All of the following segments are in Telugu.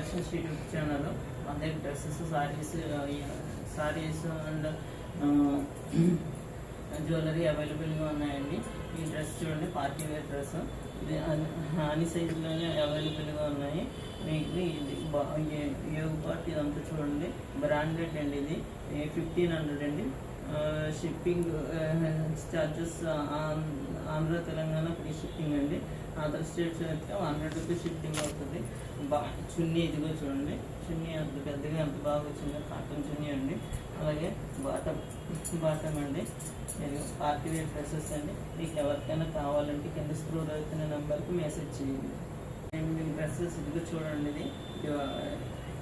Collection street YouTube channel. మన దగ్గర డ్రెస్సెస్, సారీస్ అండ్ జ్యువెలరీ అవైలబుల్గా ఉన్నాయండి. ఈ డ్రెస్ చూడండి, పార్టీ వేర్ డ్రెస్. ఇది అన్ని సైజుల్లోనే అవైలబుల్గా ఉన్నాయి. మీకు ఇది యోగ పార్ట్ ఇదంతా చూడండి, బ్రాండెడ్ అండి. ఇది 1500 అండి. Shipping charges Andhra Telangana free shipping అండి. అదర్ స్టేట్స్ అయితే 100 రూపీస్ షిప్పింగ్ అవుతుంది. చున్నీ ఇదిగో చూడండి, చున్నీ అంత పెద్దగా ఎంత బాగా వచ్చిందో, కాటన్ చున్నీ అండి. అలాగే బాటమ్ అండి. ఇది పార్టీ వేర్ డ్రెస్సెస్ అండి. మీకు ఎవరికైనా కావాలంటే కింద స్క్రోల్ అవుతున్న నెంబర్కి మెసేజ్ చేయండి. మీకు డ్రెస్సెస్ ఇదిగో చూడండి, ఇది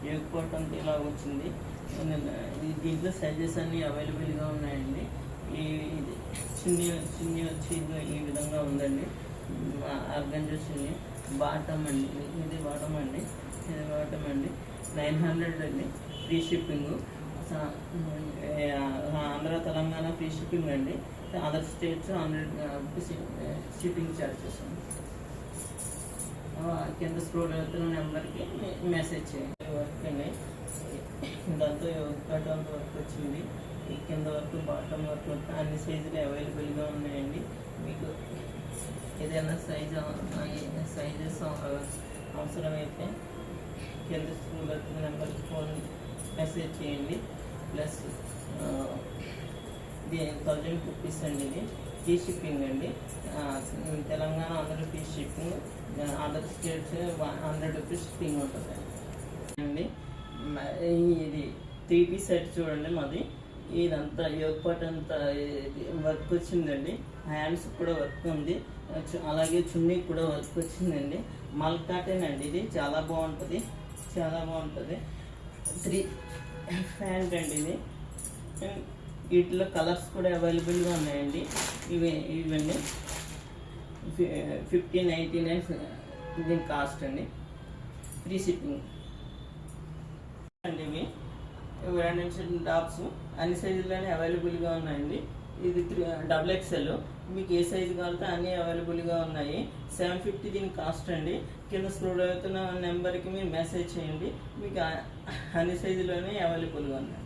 యోగ పార్ట్ అంతా ఇలా వచ్చింది. దీంట్లో సైజెస్ అన్నీ అవైలబుల్గా ఉన్నాయండి. ఇది చున్నీ వచ్చి ఈ విధంగా ఉందండి. ఆర్గంజా చున్నీ. బాటమ్ అండి, ఇది బాటమ్ అండి. 900 అండి. Free shipping. Andhra Telangana free shipping అండి. అదర్ స్టేట్స్ 100 షిప్పింగ్ ఛార్జెస్ అండి. కింద స్క్రోల్ అవుతున్న నెంబర్కి మెసేజ్ చేయండి. వర్క్ అండి, ఇదంతా అంత వర్క్ వచ్చింది. ఈ కింద వరకు బాటమ్ వర్క్ అన్ని సైజులు అవైలబుల్గా ఉన్నాయండి. మీకు ఏదైనా సైజెస్ అవసరమైతే కింద స్క్రోల్ అవుతున్న నెంబర్కి ఫోన్ మెసేజ్ చేయండి. ప్లస్ ఇది 1000 రూపీస్ అండి. ఇది ఫ్రీ షిప్పింగ్ అండి. Telangana Andhra free shipping, other states 100 rupees shipping ఉంటుంది అండి. ఇది 3 పీస్ సెట్ చూడండి మాది. ఇదంతా యోగ పార్ట్ అంతా వర్క్ వచ్చిందండి. హ్యాండ్స్ కూడా వర్క్ ఉంది, అలాగే చున్నీ కూడా వర్క్ వచ్చిందండి. మల్ కాటన్ అండి. ఇది చాలా బాగుంటుంది. 3 ప్యాంట్ అండి. ఇది వీటిలో కలర్స్ కూడా అవైలబుల్గా ఉన్నాయండి. ఇవండి 1599 దీని కాస్ట్ అండి. ఫ్రీ షిప్పింగ్ అండి. ఇవి బ్రాండెడ్ టాప్స్ అన్ని సైజుల్లోనే అవైలబుల్గా ఉన్నాయండి. ఇది XXL. మీకు ఏ సైజు కావాలంటే అన్నీ అవైలబుల్గా ఉన్నాయి. 750 దీని కాస్ట్ అండి. కింద స్క్రోల్ అవుతున్న నెంబర్కి మీరు మెసేజ్ చేయండి. మీకు అన్ని సైజుల్లోనే అవైలబుల్గా ఉన్నాయి.